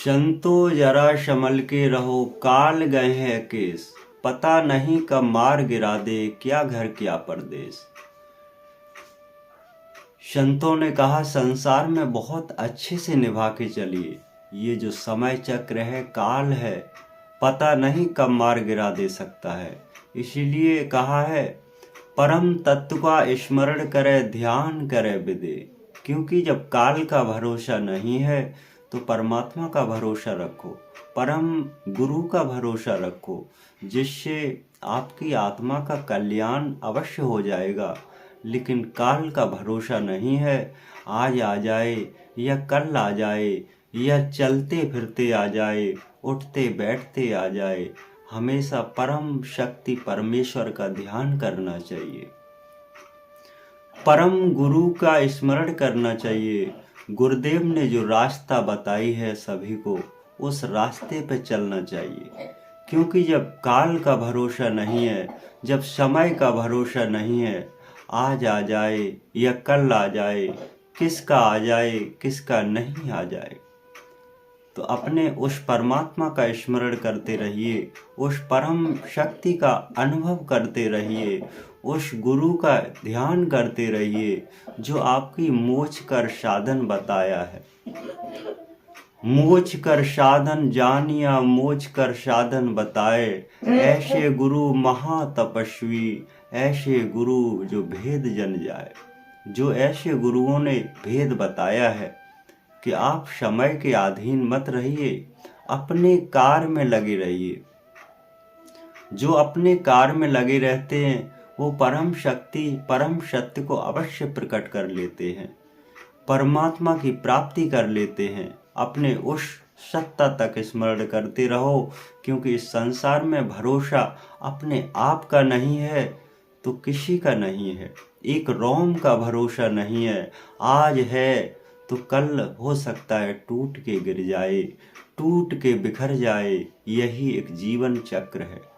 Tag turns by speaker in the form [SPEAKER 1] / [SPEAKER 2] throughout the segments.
[SPEAKER 1] संतो जरा संभल के रहो, काल गए हैं केस। पता नहीं कब मार गिरा दे, क्या घर क्या परदेस। संतों ने कहा संसार में बहुत अच्छे से निभा के चलिए। ये जो समय चक्र है, काल है, पता नहीं कब मार गिरा दे सकता है। इसीलिए कहा है परम तत्व का स्मरण करे, ध्यान करे विदे। क्योंकि जब काल का भरोसा नहीं है तो परमात्मा का भरोसा रखो, परम गुरु का भरोसा रखो, जिससे आपकी आत्मा का कल्याण अवश्य हो जाएगा। लेकिन काल का भरोसा नहीं है, आज आ जाए या कल आ जाए या चलते फिरते आ जाए, उठते बैठते आ जाए। हमेशा परम शक्ति परमेश्वर का ध्यान करना चाहिए, परम गुरु का स्मरण करना चाहिए। गुरुदेव ने जो रास्ता बताई है सभी को, उस रास्ते पे चलना चाहिए। क्योंकि जब काल का भरोसा नहीं है, जब समय का भरोसा नहीं है, आज आ जाए या कल आ जाए, किसका आ जाए किसका नहीं आ जाए। तो अपने उस परमात्मा का स्मरण करते रहिए, उस परम शक्ति का अनुभव करते रहिए, उस गुरु का ध्यान करते रहिए जो आपकी मोक्ष कर साधन बताया है। मोक्ष कर साधन जानिया, मोक्ष कर साधन बताए। ऐसे गुरु महातपस्वी, ऐसे गुरु जो भेद जन जाए। जो ऐसे गुरुओं ने भेद बताया है कि आप समय के अधीन मत रहिए, अपने कार्य में लगे रहिए। जो अपने कार्य में लगे रहते हैं वो परम शक्ति परम सत्य को अवश्य प्रकट कर लेते हैं, परमात्मा की प्राप्ति कर लेते हैं। अपने उस सत्ता तक स्मरण करते रहो, क्योंकि इस संसार में भरोसा अपने आप का नहीं है तो किसी का नहीं है। एक रोम का भरोसा नहीं है, आज है तो कल हो सकता है टूट के गिर जाए, टूट के बिखर जाए। यही एक जीवन चक्र है।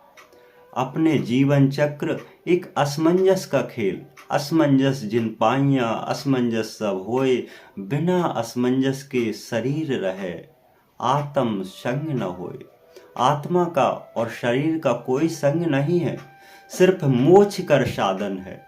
[SPEAKER 1] अपने जीवन चक्र एक असमंजस का खेल। असमंजस जिन पाइया, असमंजस सब होए। बिना असमंजस के शरीर रहे, आत्म संग न होए। आत्मा का और शरीर का कोई संग नहीं है, सिर्फ मोक्ष कर साधन है।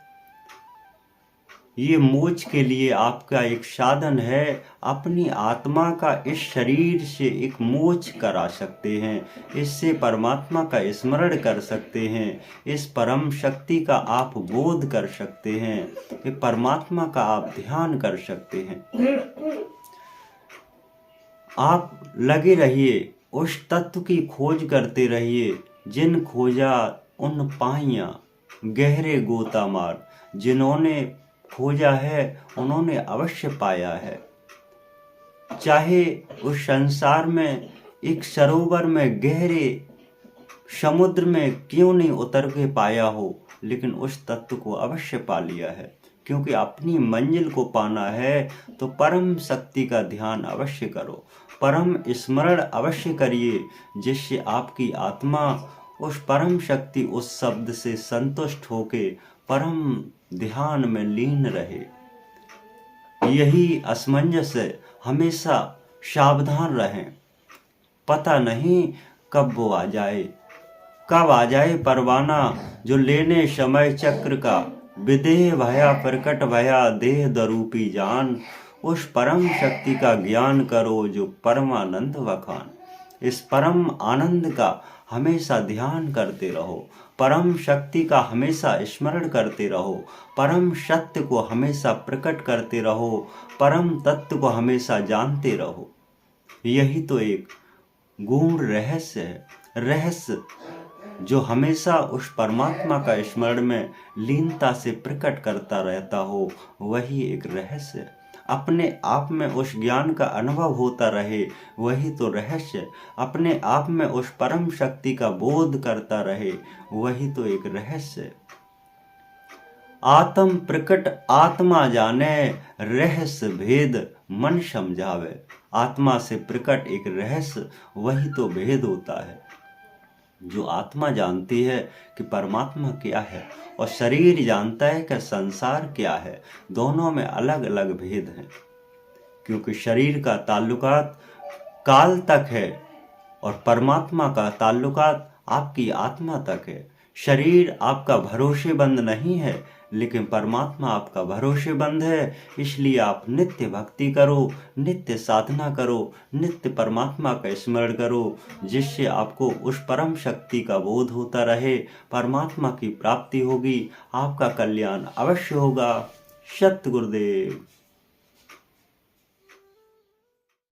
[SPEAKER 1] ये मोक्ष के लिए आपका एक साधन है। अपनी आत्मा का इस शरीर से एक मोक्ष करा सकते हैं, इससे परमात्मा का स्मरण कर सकते हैं, इस परम शक्ति का आप बोध कर सकते हैं, ये परमात्मा का आप ध्यान कर सकते हैं। आप लगे रहिए, उस तत्व की खोज करते रहिए। जिन खोजा उन पाइया, गहरे गोता मार। जिन्होंने खोजा है उन्होंने अवश्य पाया है। चाहे उस संसार में एक सरोवर में, गहरे समुद्र में क्यों नहीं उतर के पाया हो, लेकिन उस तत्व को अवश्य पा लिया है। क्योंकि अपनी मंजिल को पाना है तो परम शक्ति का ध्यान अवश्य करो, परम स्मरण अवश्य करिए, जिससे आपकी आत्मा उस परम शक्ति, उस शब्द से संतुष्ट होके परम ध्यान में लीन रहे। यही असमंजस है। हमेशा सावधान रहें, पता नहीं कब वो आ जाए, कब आ जाए परवाना जो लेने समय चक्र का। विदेह भया प्रकट भया, देह दरूपी जान। उस परम शक्ति का ज्ञान करो जो परमानंद बखान। इस परम आनंद का हमेशा ध्यान करते रहो, परम शक्ति का हमेशा स्मरण करते रहो, परम सत्य को हमेशा प्रकट करते रहो, परम तत्व को हमेशा जानते रहो। यही तो एक गूढ़ रहस्य है। रहस्य जो हमेशा उस परमात्मा का स्मरण में लीनता से प्रकट करता रहता हो, वही एक रहस्य है। अपने आप में उस ज्ञान का अनुभव होता रहे, वही तो रहस्य। अपने आप में उस परम शक्ति का बोध करता रहे, वही तो एक रहस्य। आत्म प्रकट आत्मा जाने, रहस्य भेद मन समझावे। आत्मा से प्रकट एक रहस्य, वही तो भेद होता है। जो आत्मा जानती है कि परमात्मा क्या है और शरीर जानता है कि संसार क्या है, दोनों में अलग अलग भेद हैं। क्योंकि शरीर का ताल्लुकात काल तक है और परमात्मा का ताल्लुकात आपकी आत्मा तक है। शरीर आपका भरोसेमंद नहीं है, लेकिन परमात्मा आपका भरोसेमंद है। इसलिए आप नित्य भक्ति करो, नित्य साधना करो, नित्य परमात्मा का स्मरण करो, जिससे आपको उस परम शक्ति का बोध होता रहे, परमात्मा की प्राप्ति होगी, आपका कल्याण अवश्य होगा। सत गुरुदेव।